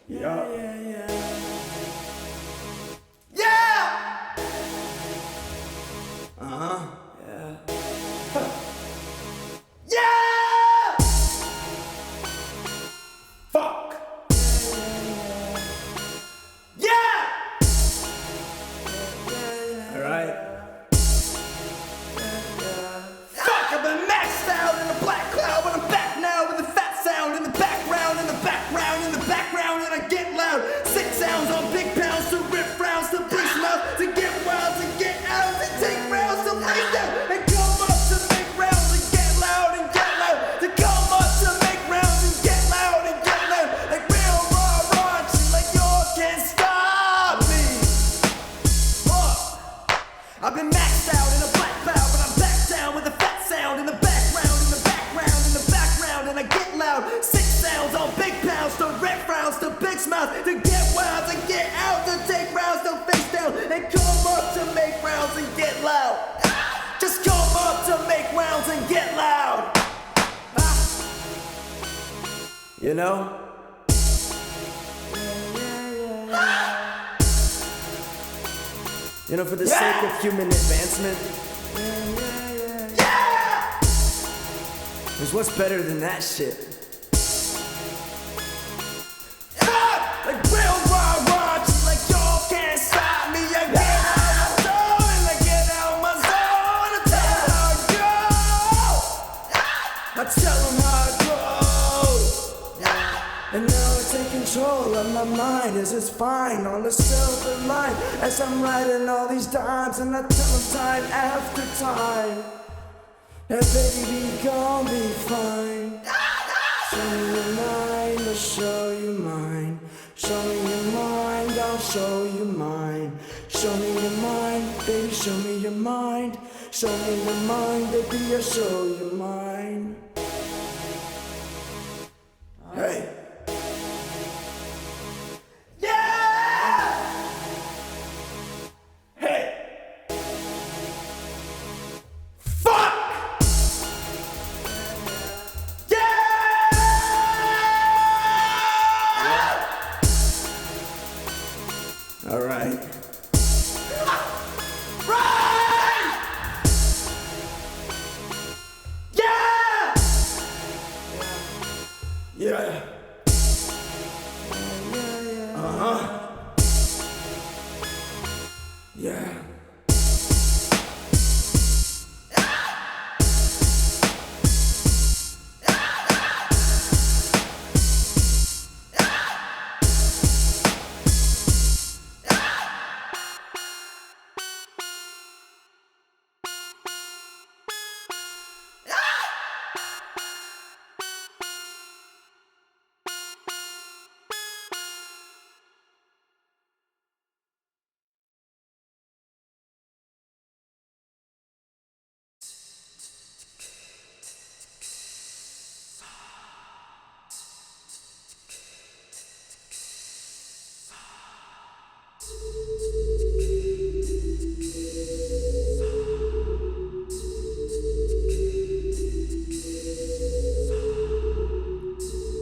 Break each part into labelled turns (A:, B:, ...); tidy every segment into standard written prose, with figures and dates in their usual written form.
A: Yeah.
B: Yeah!
A: Uh-huh.
B: Yeah.
A: Yeah! Fuck!
B: Yeah!
A: Alright.
B: Fuck, I've been maxed out in a black cloud, but I'm back now with a fat sound in the background, in the background, in the background, and I get loud. 6 sounds on big pounds to rip rounds to beast mouth, to get wild, to get out, to take rounds, to face down, and come up to make rounds and get loud and get loud, to come up to make rounds and get loud and get loud, like real raw raunchy, like y'all can't stop me. I've been maxed out in a black cloud, but I'm back down with a fat sound in the background, in the background, in the background, and I get loud. 6 sounds on big pounds to rip rounds to big mouth, to get wild, to get out, to take rounds, to face down, and come up to make rounds and get loud. Just come up to make rounds and get loud. You know? You know, for the sake of human advancement, there's what's better than that shit. Like real raw raunchy, like y'all can't stop me. I get out my zone and I get out my zone. I tell them how it goes. I tell them how it goes. And now I take control of my mind as it's fine on the silver line as I'm writing all these dimes, and I tell them time after time that baby gon' be fine. Show me your mind, I'll show you mine. Show me your mind, I'll show you mine. Show me your mind, baby, show me your mind. Show me your mind, baby, I'll show you mine. Hey. Yeah! Hey! Fuck! All right. Right! Yeah! Yeah. Uh-huh. Yeah.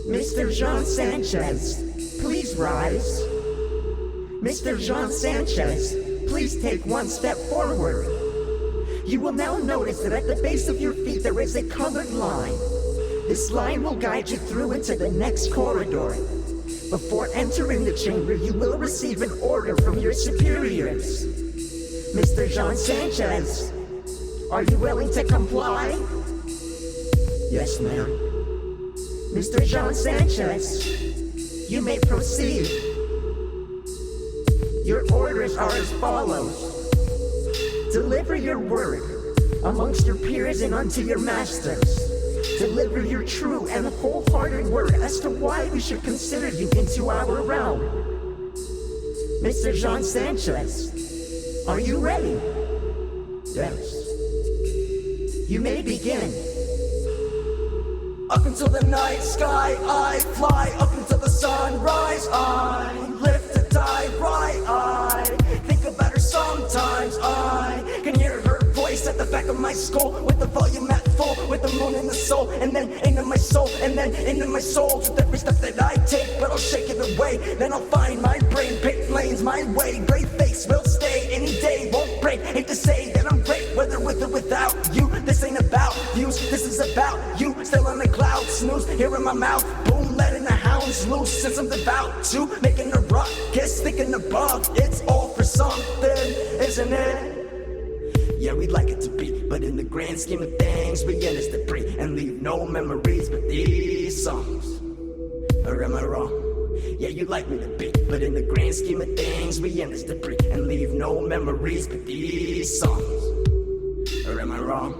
C: Mr. Jean Sanchez, please rise. Mr. Jean Sanchez, please take 1 step forward. You will now notice that at the base of your feet there is a colored line. This line will guide you through into the next corridor. Before entering the chamber, you will receive an order from your superiors. Mr. Jean Sanchez, are you willing to comply? Yes, ma'am. Mr. Jean Sanchez, you may proceed. Your orders are as follows. Deliver your word amongst your peers and unto your masters. Deliver your true and wholehearted word as to why we should consider you into our realm. Mr. Jean Sanchez, are you ready? Yes. You may begin.
B: Up until the night sky, I fly. Up until the sunrise, I live to die right. I think about her sometimes. I can hear her voice at the back of my skull with the volume at full, with the moon in the soul, and then into my soul, and then into my soul. With every step that I take, but I'll shake it away. Then I'll find my brain, pick lanes my way. Brave face will stay any day, won't break. Hate to say that I'm great, whether with or without you. This ain't about views, this is about you. Still on the cloud, snooze, here in my mouth. Boom, letting the hounds loose. Since I'm devout to making a ruckus, thinking above. It's all for something, isn't it? Yeah, we'd like it to be, but in the grand scheme of things, we end as debris and leave no memories but these songs. Or am I wrong? Yeah, you'd like me to be, but in the grand scheme of things, we end as debris and leave no memories but these songs. Or am I wrong?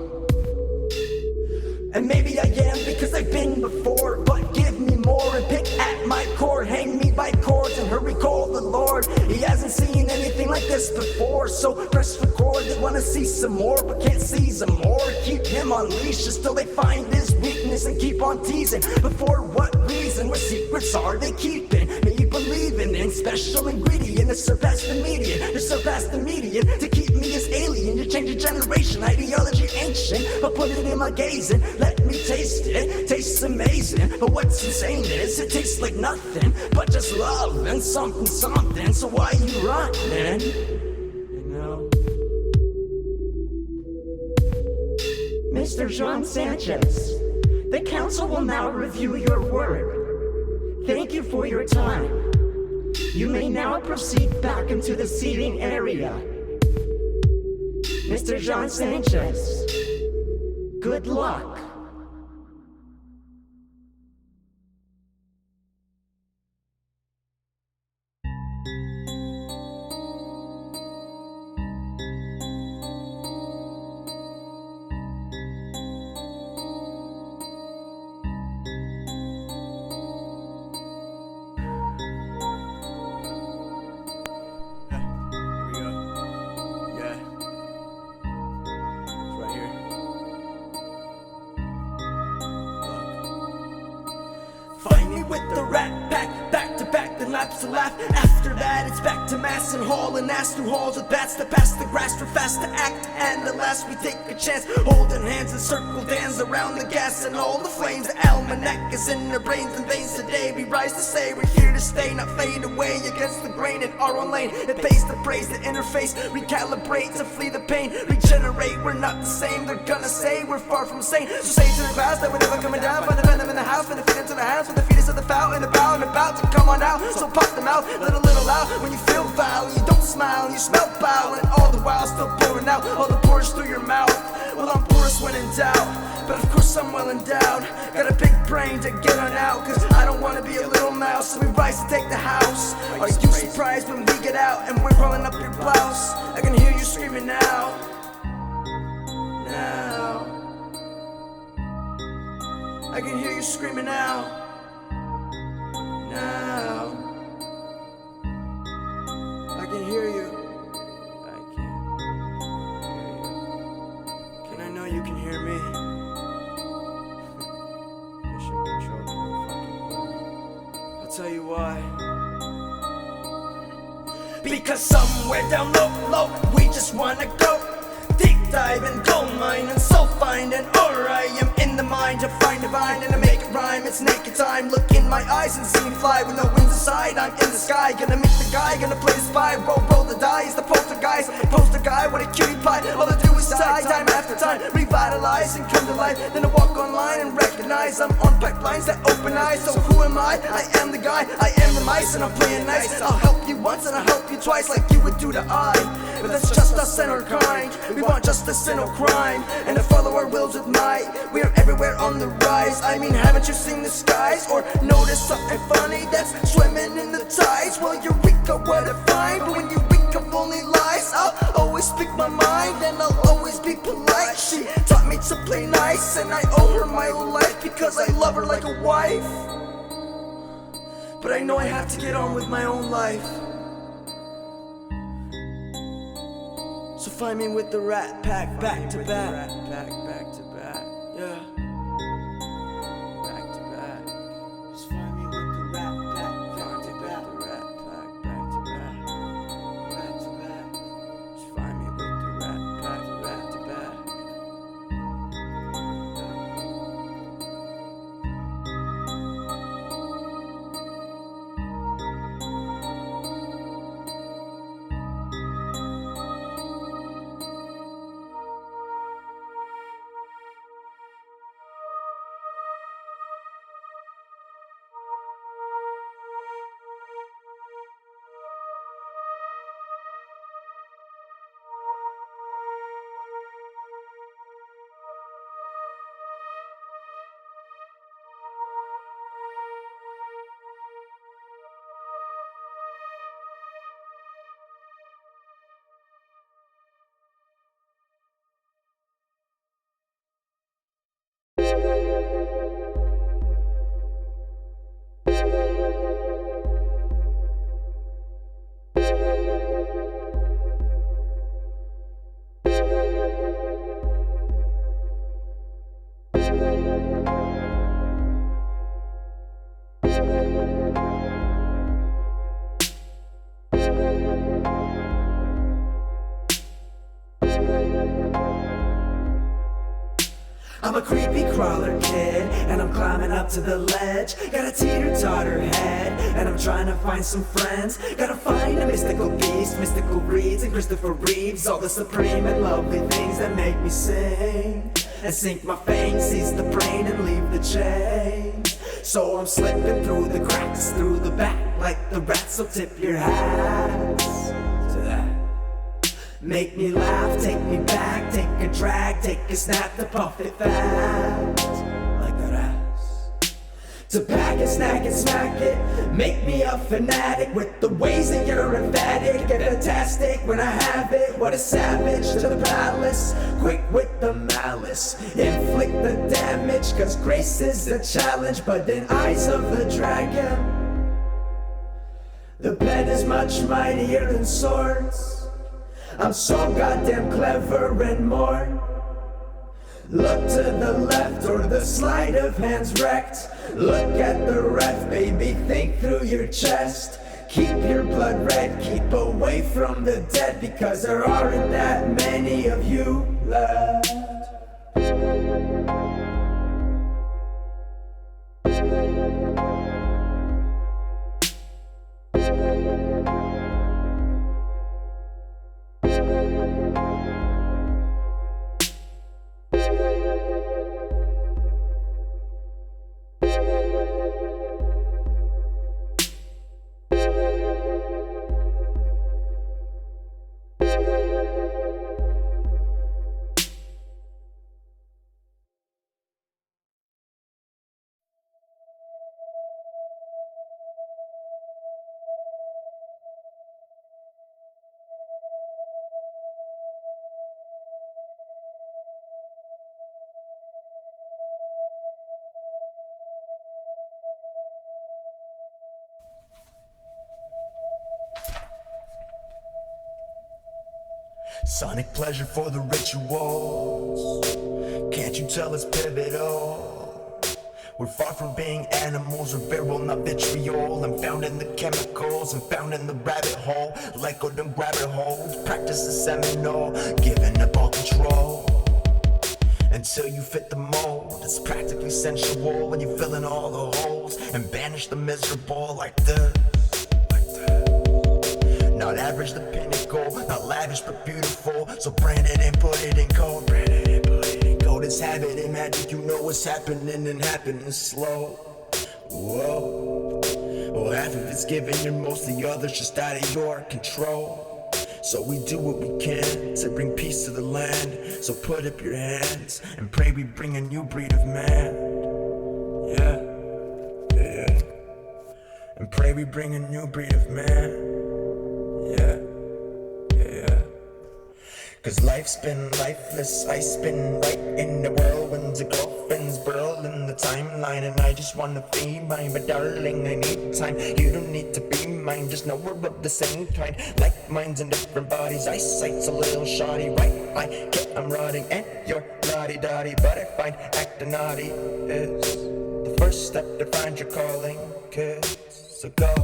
B: And maybe I am because I've been before, but give me more and pick at my core. Hang me by cords and hurry call the Lord. He hasn't seen anything like this before, so press record. They wanna see some more, but can't seize some more. Keep him on leash just till they find his weakness and keep on teasing. But for what reason? What secrets are they keeping? Me believing in special ingredient to surpass the median, to surpass the median, to keep me as alien, to change a generation. Ideology ancient, but put it in my gazing. Let me taste it, tastes amazing. But what's insane is it tastes like nothing but just love and something, something. So why you running? You know?
C: Mr. Jean Sanchez, the council will now review your work. Thank you for your time. You may now proceed back into the seating area. Mr. Jean Sanchez, good luck.
B: Find me with the rat pack, back to back, then laps to lap. After that, it's back to mass and hall and ass through halls with bats to pass the grass, too fast to act. And at last, we take a chance, holding hands and circle dance around the gas and all the flames. The almanac is in their brains and veins today. We rise to say we're here to stay, not fade away against the grain in our own lane. It pays to praise the interface, recalibrate to flee the pain, regenerate. We're not the same, they're gonna say we're far from sane. So say to the crowds that we're never coming down. Find the venom in the house, find the feet into the hands, with the fetus of the foul and about and about to come on out. So pop them out, let a little out when you feel foul. You don't smile, you smell foul, and all the while still pouring out all the pores through your mouth. Well, I'm porous when in doubt, but of course I'm well endowed. Got a big brain to get on out, cause I don't wanna be a little mouse. So we rise to take the house. Are you surprised when we get out and we're rolling up your blouse? I can hear you screaming now. Now I can hear you screaming out. Now I can hear you. I can hear you. Can I know you can hear me? Mission control, can you fucking hear me? I'll tell you why. Because somewhere down low, we just wanna go deep dive and gold mine and soul find. And or I am in the mind to find divine and to make it rhyme. It's naked time, look in my eyes and see me fly with no wings aside. I'm in the sky, gonna meet the guy, gonna play the spy. Roll the dice, the poster guys, poster guy, what a cutie pie. All I do is die, time after time, revitalize and come to life. Then I walk online and recognize I'm on pipelines that open eyes. So who am I? I am the guy, I am the mice, and I'm playing nice. I'll help you once and I'll help you twice, like you would do to I. But that's just us and our kind. We want justice and no crime, and to follow our wills with might. We are everywhere on the rise. I mean, haven't you seen the skies or noticed something funny that's swimming in the tides? Well, Eureka, what I find, but when you wake up only lies. I'll always speak my mind and I'll always be polite. She taught me to play nice, and I owe her my life because I love her like a wife. But I know I have to get on with my own life. So find me with the rat pack, back to back. Back to back, yeah. Back to back. Just find me with the rat pack, back to back. The rat pack, back to back. Back to back. Just find me with the rat pack, back to back. I'm a creepy crawler kid, and I'm climbing up to the ledge. Got a teeter-totter head, and I'm trying to find some friends. Gotta find a mystical beast, mystical reeds, and Christopher Reeves. All the supreme and lovely things that make me sing and sink my fangs, seize the brain and leave the chains. So I'm slipping through the cracks, through the back like the rats. So tip your hats to that. Make me laugh, take me back, take a drag, take a snap to puff it fast like that ass. To pack it, snack it, smack it, make me a fanatic with the ways that you're emphatic and fantastic when I have it. What a savage to the palace, quick with the malice, inflict the damage, cause grace is a challenge. But in eyes of the dragon, the pen is much mightier than swords. I'm so goddamn clever and more. Look to the left or the sleight of hand's wrecked. Look at the ref, baby, think through your chest. Keep your blood red, keep away from the dead, because there aren't that many of you left.
D: Sonic pleasure for the rituals. Can't you tell it's pivotal? We're far from being animals, we're virile, not vitriol. I'm found in the chemicals, I'm found in the rabbit hole. Let go, don't grab it holds, practice the seminal, giving up all control until you fit the mold. It's practically sensual when you fill in all the holes and banish the miserable like this. Not average, the pinnacle, not lavish but beautiful. So brand it and put it in code. Brand it and put it in code. It's habit and magic, you know what's happening and happening slow. Whoa. Well, half of it's given and most of the others just out of your control. So we do what we can to bring peace to the land. So put up your hands and pray we bring a new breed of man. Yeah. And pray we bring a new breed of man. Yeah. Cause life's been lifeless, I spin right in the whirlwinds of girlfriends, burl in the timeline. And I just wanna be mine, but darling, I need time. You don't need to be mine, just know we're of the same kind. Like minds in different bodies, eyesight's a little shoddy. Right, I get I'm rotting and you're naughty-dotty. But I find acting naughty is the first step to find your calling, kids. So go.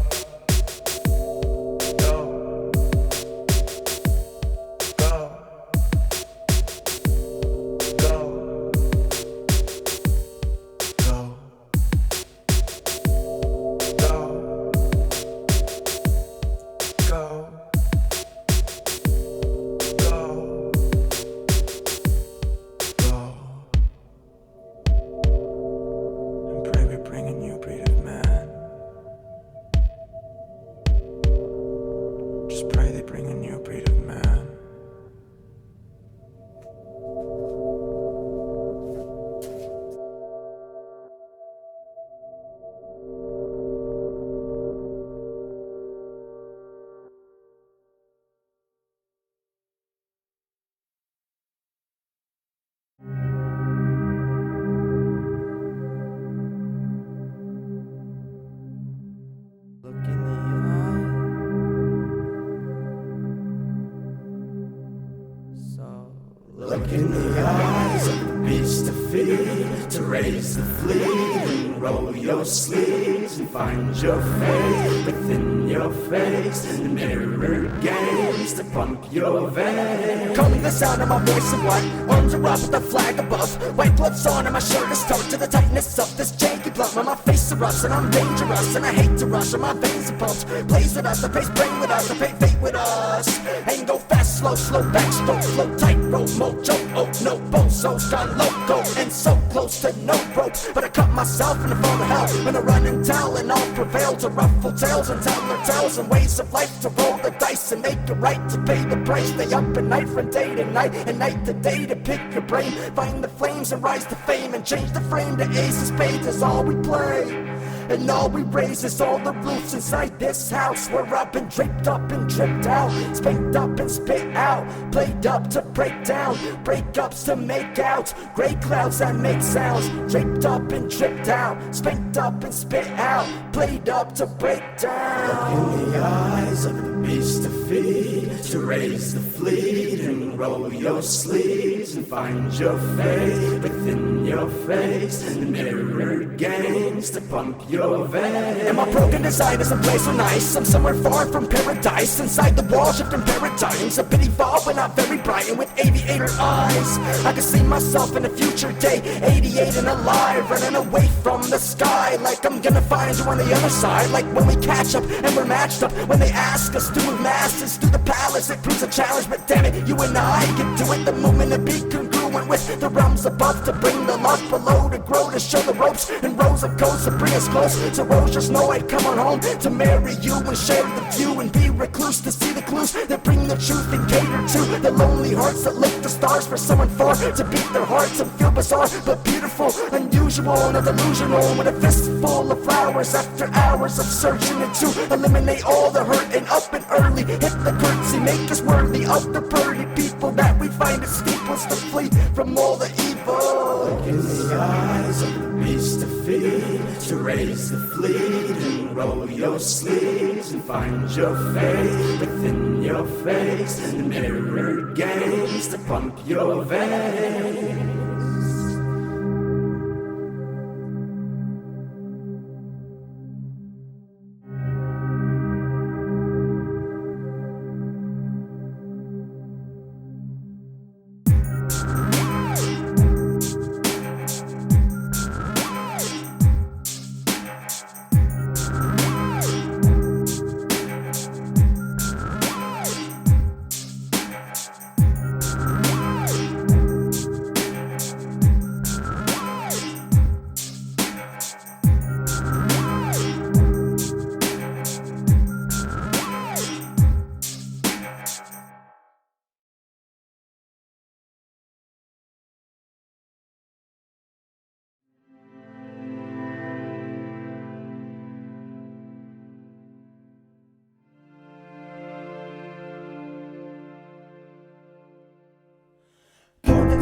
B: Look in the eyes of the beast to feed, to raise the fleet and roll your sleeves. sleeves and find your fate within your face. The mirror games to pump your veins.
C: Calling the sound of my voice and what? Arms are up with the flag above. White gloves on and my shirt is tucked to the tightness of this janky glove. When my face erupts and I'm dangerous and I hate to rush and my veins are pumped. Blaze with us, the pace bring with us, the pace fate with us. Ain't go fast, slow, slow back, stroke, flow, tight rope, mojo, oh no, bozos gone loco and so close to no rope. But I cut myself in the form of hell when I run and tell and all prevail to ruffle tales and tell their tales and ways of life to roll the dice and make it right to pay the price. Stay up at night from day to night and night to day to pick your brain. Find the flames and rise to fame and change the frame to ace of spades is all we play. And all we raise is all the roofs inside this house. We're up and draped up and dripped out, spanked up and spit out, played up to break down, breakups to make out, gray clouds that make sounds. Draped up and dripped out, spanked up and spit out, played up to break down.
B: In the eyes of the beast to feed, to raise the fleet and roll your sleeves and find your fate within your face. The mirror games to pump your veins.
C: And my broken design isn't place so nice. I'm somewhere far from paradise, inside the wall shifting paradigms. A bit evolved but not very bright and with aviator eyes. I can see myself in a future day, 88 and alive, running away from the sky like I'm gonna find you on the other side. Like when we catch up and we're matched up, when they ask us to move masses through the palace, it proves a challenge. But damn it, you and I can do it the moment to be congruent with the realms above, to bring the love below, to grow, to show the ropes and rows of codes to bring us close. So Rogers know I'd come on home to marry you and share the view and be recluse, to see the clues that bring the truth and cater to the lonely hearts that lift the stars for someone far to beat their hearts and feel bizarre but beautiful, unusual and delusional. With a fistful of flowers after hours of searching and to eliminate all the hurt and up and early hit the curtsy, make us worthy of the pretty people that we find at steeples to flee from all the evil.
B: Look in the eyes of the beast to feed, to raise the fleet and roll your sleeves and find your fate within your face. The mirror games to pump your veins.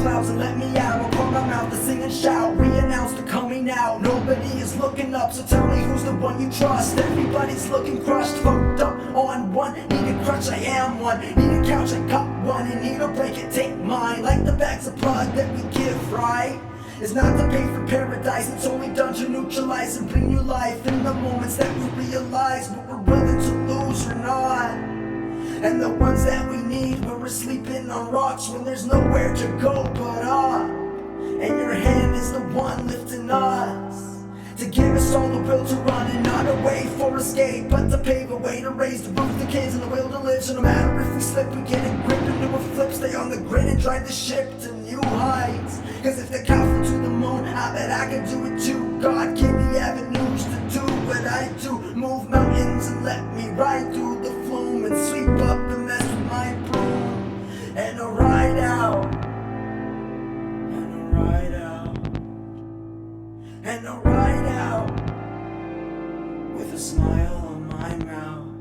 B: Clouds and let me out. I'll call my mouth to sing and shout, re-announce the coming out. Nobody is looking up, so tell me who's the one you trust. Everybody's looking crushed, fucked up on one. Need a crutch, I am one. Need a couch, I got one. And need a blanket, take mine. Like the bags of blood that we give, right? It's not to pay for paradise, it's only done to neutralize and bring you life in the moments that we realize what we're willing to lose or not. And the ones that we need when we're sleeping on rocks, when there's nowhere to go but up. And your hand is the one lifting us, to give us all the will to run and not a way for escape, but to pave a way to raise the roof, the kids and the will to live. So no matter if we slip, we get a grip into a flip, stay on the grid and drive the ship to new heights. Cause if they count from to the moon, I bet I can do it too. God give me avenues to do what I do, move mountains and let me ride through the flume and sweep up the mess with my broom. And I'll ride out, and I'll ride out, and I'll ride out with a smile on my mouth.